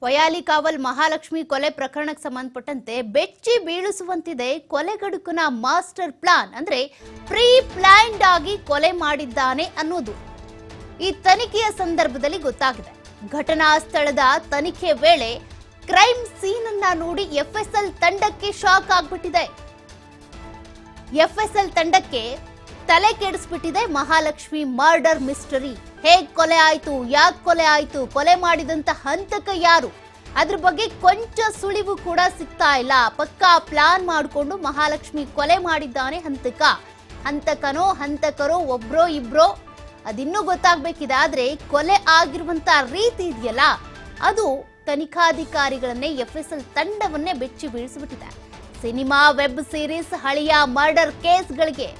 ವಯಾಲಿಕಾವಲ್ ಮಹಾಲಕ್ಷ್ಮಿ ಕೊಲೆ ಪ್ರಕರಣಕ್ಕೆ ಸಂಬಂಧಪಟ್ಟಂತೆ ಬೆಚ್ಚಿ ಬೀಳಿಸುವಂತಿದೆ ಕೊಲೆಗಡುಕನ ಮಾಸ್ಟರ್ ಪ್ಲಾನ್. ಅಂದ್ರೆ ಪ್ರೀ ಪ್ಲಾನ್ಡ್ ಆಗಿ ಕೊಲೆ ಮಾಡಿದ್ದಾನೆ ಅನ್ನೋದು ಈ ತನಿಖೆಯ ಸಂದರ್ಭದಲ್ಲಿ ಗೊತ್ತಾಗಿದೆ. ಘಟನಾ ಸ್ಥಳದ ತನಿಖೆ ವೇಳೆ ಕ್ರೈಮ್ ಸೀನ್ ಅನ್ನ ನೋಡಿ ಎಫ್ಎಸ್ಎಲ್ ತಂಡಕ್ಕೆ ಶಾಕ್ ಆಗ್ಬಿಟ್ಟಿದೆ. ಎಫ್ಎಸ್ಎಲ್ ತಂಡಕ್ಕೆ ತಲೆ ಕೆಡಿಸ್ಬಿಟ್ಟಿದೆ ಮಹಾಲಕ್ಷ್ಮಿ ಮರ್ಡರ್ ಮಿಸ್ಟರಿ. ಹೇಗ್ ಕೊಲೆ ಆಯ್ತು, ಯಾಕೆ ಕೊಲೆ ಆಯ್ತು, ಕೊಲೆ ಮಾಡಿದಂತ ಹಂತಕ ಯಾರು, ಅದ್ರ ಬಗ್ಗೆ ಕೊಂಚ ಸುಳಿವು ಕೂಡ ಸಿಗ್ತಾ ಇಲ್ಲ. ಪಕ್ಕಾ ಪ್ಲಾನ್ ಮಾಡಿಕೊಂಡು ಮಹಾಲಕ್ಷ್ಮಿ ಕೊಲೆ ಮಾಡಿದ್ದಾನೆ ಹಂತಕರೋ ಒಬ್ರೋ ಇಬ್ರೋ ಅದಿನ್ನೂ ಗೊತ್ತಾಗ್ಬೇಕಿದೆ. ಆದ್ರೆ ಕೊಲೆ ಆಗಿರುವಂತ ರೀತಿ ಇದೆಯಲ್ಲ, ಅದು ತನಿಖಾಧಿಕಾರಿಗಳನ್ನೇ ಎಫ್ಎಸ್ಎಲ್ ತಂಡವನ್ನೇ ಬೆಚ್ಚಿ ಬೀಳಿಸಿಬಿಟ್ಟಿದೆ. ಸಿನಿಮಾ, ವೆಬ್ ಸೀರೀಸ್, ಹಳೆಯ ಮರ್ಡರ್ ಕೇಸ್ಗಳಿಗೆ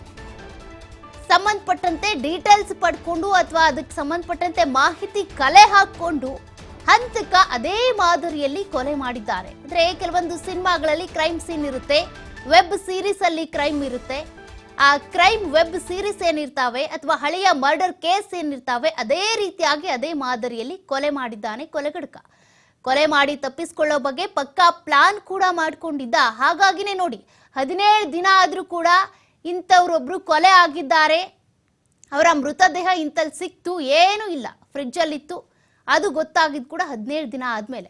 ಸಂಬಂಧಪಟ್ಟಂತೆ ಡೀಟೇಲ್ಸ್ ಪಡ್ಕೊಂಡು ಅಥವಾ ಅದಕ್ಕೆ ಸಂಬಂಧಪಟ್ಟಂತೆ ಮಾಹಿತಿ ಕಲೆ ಹಾಕೊಂಡು ಹಂತಕ ಅದೇ ಮಾದರಿಯಲ್ಲಿ ಕೊಲೆ ಮಾಡಿದ್ದಾರೆ. ಅಂದ್ರೆ ಕೆಲವೊಂದು ಸಿನಿಮಾಗಳಲ್ಲಿ ಕ್ರೈಮ್ ಸೀನ್ ಇರುತ್ತೆ, ವೆಬ್ ಸೀರೀಸ್ ಅಲ್ಲಿ ಕ್ರೈಮ್ ಇರುತ್ತೆ. ಆ ಕ್ರೈಮ್ ವೆಬ್ ಸೀರೀಸ್ ಏನಿರ್ತಾವೆ ಅಥವಾ ಹಳೆಯ ಮರ್ಡರ್ ಕೇಸ್ ಏನಿರ್ತಾವೆ ಅದೇ ರೀತಿಯಾಗಿ ಅದೇ ಮಾದರಿಯಲ್ಲಿ ಕೊಲೆ ಮಾಡಿದ್ದಾನೆ ಕೊಲೆಗಡುಕ. ಕೊಲೆ ಮಾಡಿ ತಪ್ಪಿಸಿಕೊಳ್ಳೋ ಬಗ್ಗೆ ಪಕ್ಕಾ ಪ್ಲಾನ್ ಕೂಡ ಮಾಡ್ಕೊಂಡಿದ್ದ. ಹಾಗಾಗಿನೇ ನೋಡಿ 17 ದಿನ ಆದ್ರೂ ಕೂಡ ಇಂಥವ್ರೊಬ್ರು ಕೊಲೆ ಆಗಿದ್ದಾರೆ, ಅವರ ಮೃತದೇಹ ಇಂತಲ್ಲಿ ಸಿಕ್ತು, ಏನೂ ಇಲ್ಲ, ಫ್ರಿಡ್ಜ್ ಅಲ್ಲಿ ಇತ್ತು, ಅದು ಗೊತ್ತಾಗಿದ್ದು ಕೂಡ 17 ದಿನ ಆದ್ಮೇಲೆ.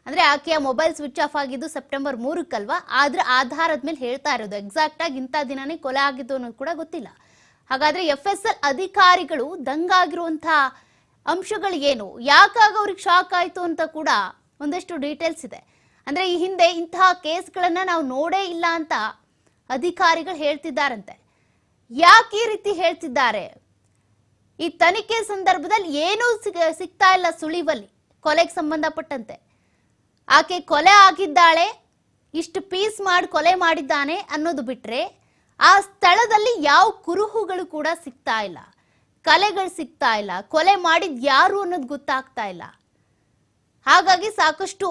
ಅಂದ್ರೆ ಆಕೆಯ ಮೊಬೈಲ್ ಸ್ವಿಚ್ ಆಫ್ ಆಗಿದ್ದು ಸೆಪ್ಟೆಂಬರ್ 3 ಆದ್ರೆ ಆಧಾರದ ಮೇಲೆ ಹೇಳ್ತಾ ಇರೋದು. ಎಕ್ಸಾಕ್ಟ್ ಆಗಿ ಇಂಥ ದಿನಾನೇ ಕೊಲೆ ಆಗಿದ್ದು ಅನ್ನೋದು ಕೂಡ ಗೊತ್ತಿಲ್ಲ. ಹಾಗಾದ್ರೆ ಎಫ್ಎಸ್ಎಲ್ ಅಧಿಕಾರಿಗಳು ದಂಗಾಗಿರುವಂತಹ ಅಂಶಗಳು ಏನು, ಯಾಕಾಗ ಅವ್ರಿಗೆ ಶಾಕ್ ಆಯ್ತು ಅಂತ ಕೂಡ ಒಂದಷ್ಟು ಡೀಟೇಲ್ಸ್ ಇದೆ. ಅಂದ್ರೆ ಈ ಹಿಂದೆ ಇಂತಹ ಕೇಸ್ಗಳನ್ನ ನಾವು ನೋಡೇ ಇಲ್ಲ ಅಂತ ಅಧಿಕಾರಿಗಳು ಹೇಳ್ತಿದ್ದಾರಂತೆ. ಯಾಕೆ ಈ ರೀತಿ ಹೇಳ್ತಿದ್ದಾರೆ? ಈ ತನಿಖೆ ಸಂದರ್ಭದಲ್ಲಿ ಏನೂ ಸಿಗ್ತಾ ಇಲ್ಲ ಸುಳಿವಲ್ಲಿ ಕೊಲೆಗೆ ಸಂಬಂಧಪಟ್ಟಂತೆ. ಆಕೆ ಕೊಲೆ ಆಗಿದ್ದಾಳೆ, ಇಷ್ಟು ಪೀಸ್ ಮಾಡಿ ಕೊಲೆ ಮಾಡಿದ್ದಾನೆ ಅನ್ನೋದು ಬಿಟ್ರೆ ಆ ಸ್ಥಳದಲ್ಲಿ ಯಾವ ಕುರುಹುಗಳು ಕೂಡ ಸಿಗ್ತಾ ಇಲ್ಲ, ಕಲೆಗಳು ಸಿಗ್ತಾ ಇಲ್ಲ, ಕೊಲೆ ಮಾಡಿದ್ ಯಾರು ಅನ್ನೋದು ಗೊತ್ತಾಗ್ತಾ ಇಲ್ಲ. ಹಾಗಾಗಿ ಸಾಕಷ್ಟು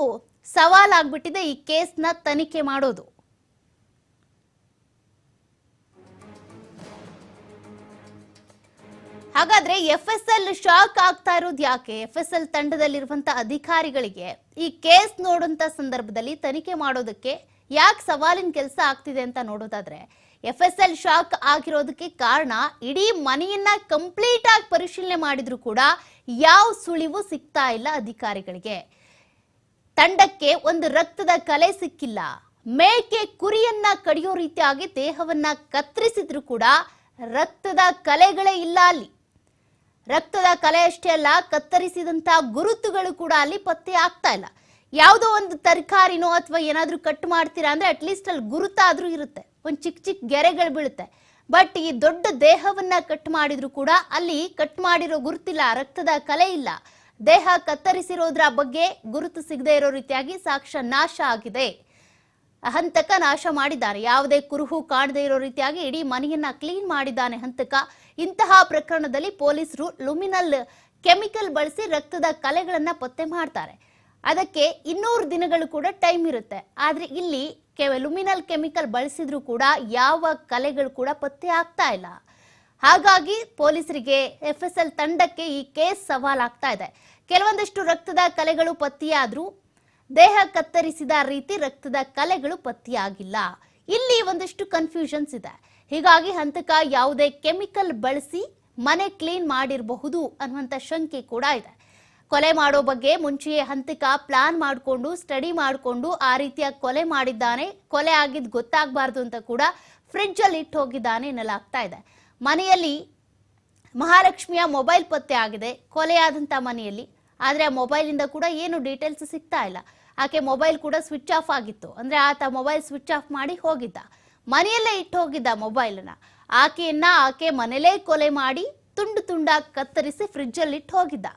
ಸವಾಲಾಗ್ಬಿಟ್ಟಿದೆ ಈ ಕೇಸ್ನ ತನಿಖೆ ಮಾಡೋದು. ಹಾಗಾದ್ರೆ ಎಫ್ಎಸ್ಎಲ್ ಶಾಕ್ ಆಗ್ತಾ ಇರೋದು ಯಾಕೆ? ಎಫ್ಎಸ್ಎಲ್ ತಂಡದಲ್ಲಿರುವಂತ ಅಧಿಕಾರಿಗಳಿಗೆ ಈ ಕೇಸ್ ನೋಡುವಂತ ಸಂದರ್ಭದಲ್ಲಿ ತನಿಖೆ ಮಾಡೋದಕ್ಕೆ ಯಾಕೆ ಸವಾಲಿನ ಕೆಲಸ ಆಗ್ತಿದೆ ಅಂತ ನೋಡೋದಾದ್ರೆ, ಎಫ್ಎಸ್ಎಲ್ ಶಾಕ್ ಆಗಿರೋದಕ್ಕೆ ಕಾರಣ ಇಡೀ ಮನೆಯನ್ನ ಕಂಪ್ಲೀಟ್ ಆಗಿ ಪರಿಶೀಲನೆ ಮಾಡಿದ್ರು ಕೂಡ ಯಾವ ಸುಳಿವು ಸಿಗ್ತಾ ಇಲ್ಲ ಅಧಿಕಾರಿಗಳಿಗೆ. ತಂಡಕ್ಕೆ ಒಂದು ರಕ್ತದ ಕಲೆ ಸಿಕ್ಕಿಲ್ಲ. ಮೇಕೆ ಕುರಿಯನ್ನ ಕಡಿಯೋ ರೀತಿಯಾಗಿ ದೇಹವನ್ನ ಕತ್ತರಿಸಿದ್ರು ಕೂಡ ರಕ್ತದ ಕಲೆಗಳೇ ಇಲ್ಲ ಅಲ್ಲಿ. ರಕ್ತದ ಕಲೆ ಅಷ್ಟೇ ಅಲ್ಲ, ಕತ್ತರಿಸಿದಂತ ಗುರುತುಗಳು ಕೂಡ ಅಲ್ಲಿ ಪತ್ತೆ ಆಗ್ತಾ ಇಲ್ಲ. ಯಾವುದೋ ಒಂದು ತರಕಾರಿನೋ ಅಥವಾ ಏನಾದ್ರೂ ಕಟ್ ಮಾಡ್ತೀರಾ ಅಂದ್ರೆ ಅಟ್ಲೀಸ್ಟ್ ಅಲ್ಲಿ ಗುರುತಾದ್ರೂ ಇರುತ್ತೆ, ಒಂದು ಚಿಕ್ಕ ಚಿಕ್ಕ ಗೆರೆಗಳು ಬೀಳುತ್ತೆ. ಬಟ್ ಈ ದೊಡ್ಡ ದೇಹವನ್ನ ಕಟ್ ಮಾಡಿದ್ರು ಕೂಡ ಅಲ್ಲಿ ಕಟ್ ಮಾಡಿರೋ ಗುರುತಿಲ್ಲ, ರಕ್ತದ ಕಲೆ ಇಲ್ಲ. ದೇಹ ಕತ್ತರಿಸಿರೋದ್ರ ಬಗ್ಗೆ ಗುರುತು ಸಿಗದೆ ಇರೋ ರೀತಿಯಾಗಿ ಸಾಕ್ಷ್ಯ ನಾಶ ಆಗಿದೆ. ಹಂತಕ ನಾಶ ಮಾಡಿದ್ದಾನೆ, ಯಾವುದೇ ಕುರುಹು ಕಾಣದೇ ಇರೋ ರೀತಿಯಾಗಿ ಇಡೀ ಮನೆಯನ್ನ ಕ್ಲೀನ್ ಮಾಡಿದ್ದಾನೆ ಹಂತಕ. ಇಂತಹ ಪ್ರಕರಣದಲ್ಲಿ ಪೊಲೀಸರು ಲುಮಿನಲ್ ಕೆಮಿಕಲ್ ಬಳಸಿ ರಕ್ತದ ಕಲೆಗಳನ್ನ ಪತ್ತೆ ಮಾಡ್ತಾರೆ. ಅದಕ್ಕೆ 200 ದಿನಗಳು ಕೂಡ ಟೈಮ್ ಇರುತ್ತೆ. ಆದ್ರೆ ಇಲ್ಲಿ ಲುಮಿನಲ್ ಕೆಮಿಕಲ್ ಬಳಸಿದ್ರು ಕೂಡ ಯಾವ ಕಲೆಗಳು ಕೂಡ ಪತ್ತೆ ಆಗ್ತಾ ಇಲ್ಲ. ಹಾಗಾಗಿ ಪೊಲೀಸರಿಗೆ, ಎಫ್ಎಸ್ಎಲ್ ತಂಡಕ್ಕೆ ಈ ಕೇಸ್ ಸವಾಲಾಗ್ತಾ ಇದೆ. ಕೆಲವೊಂದಷ್ಟು ರಕ್ತದ ಕಲೆಗಳು ಪತ್ತೆಯಾದ್ರೂ ದೇಹ ಕತ್ತರಿಸಿದ ರೀತಿ ರಕ್ತದ ಕಲೆಗಳು ಪತ್ತೆಯಾಗಿಲ್ಲ. ಇಲ್ಲಿ ಒಂದಷ್ಟು ಕನ್ಫ್ಯೂಷನ್ಸ್ ಇದೆ. ಹೀಗಾಗಿ ಹಂತಕ ಯಾವುದೇ ಕೆಮಿಕಲ್ ಬಳಸಿ ಮನೆ ಕ್ಲೀನ್ ಮಾಡಿರಬಹುದು ಅನ್ನುವಂಥ ಶಂಕೆ ಕೂಡ ಇದೆ. ಕೊಲೆ ಮಾಡೋ ಬಗ್ಗೆ ಮುಂಚೆಯೇ ಹಂತಕ ಪ್ಲಾನ್ ಮಾಡಿಕೊಂಡು, ಸ್ಟಡಿ ಮಾಡಿಕೊಂಡು ಆ ರೀತಿಯ ಕೊಲೆ ಮಾಡಿದ್ದಾನೆ. ಕೊಲೆ ಆಗಿದ್ದು ಗೊತ್ತಾಗಬಾರ್ದು ಅಂತ ಕೂಡ ಫ್ರಿಡ್ಜ್ ಅಲ್ಲಿ ಇಟ್ಟು ಹೋಗಿದ್ದಾನೆ ಎನ್ನಲಾಗ್ತಾ ಇದೆ. ಮನೆಯಲ್ಲಿ ಮಹಾಲಕ್ಷ್ಮಿಯ ಮೊಬೈಲ್ ಪತ್ತೆ ಆಗಿದೆ ಕೊಲೆಯಾದಂಥ ಮನೆಯಲ್ಲಿ. ಆದರೆ ಆ ಮೊಬೈಲಿಂದ ಕೂಡ ಏನು ಡೀಟೇಲ್ಸ್ ಸಿಗ್ತಾ ಇಲ್ಲ. ಆಕೆ ಮೊಬೈಲ್ ಕೂಡ ಸ್ವಿಚ್ ಆಫ್ ಆಗಿತ್ತು. ಅಂದ್ರೆ ಆತ ಮೊಬೈಲ್ ಸ್ವಿಚ್ ಆಫ್ ಮಾಡಿ ಹೋಗಿದ್ದ, ಮನೆಯಲ್ಲೇ ಇಟ್ಟು ಹೋಗಿದ್ದ ಮೊಬೈಲನ್ನ. ಆಕೆ ಮನೆಯಲ್ಲೇ ಕೊಲೆ ಮಾಡಿ ತುಂಡು ತುಂಡಾಗಿ ಕತ್ತರಿಸಿ ಫ್ರಿಡ್ಜ್ ಅಲ್ಲಿ ಇಟ್ಟು ಹೋಗಿದ್ದ.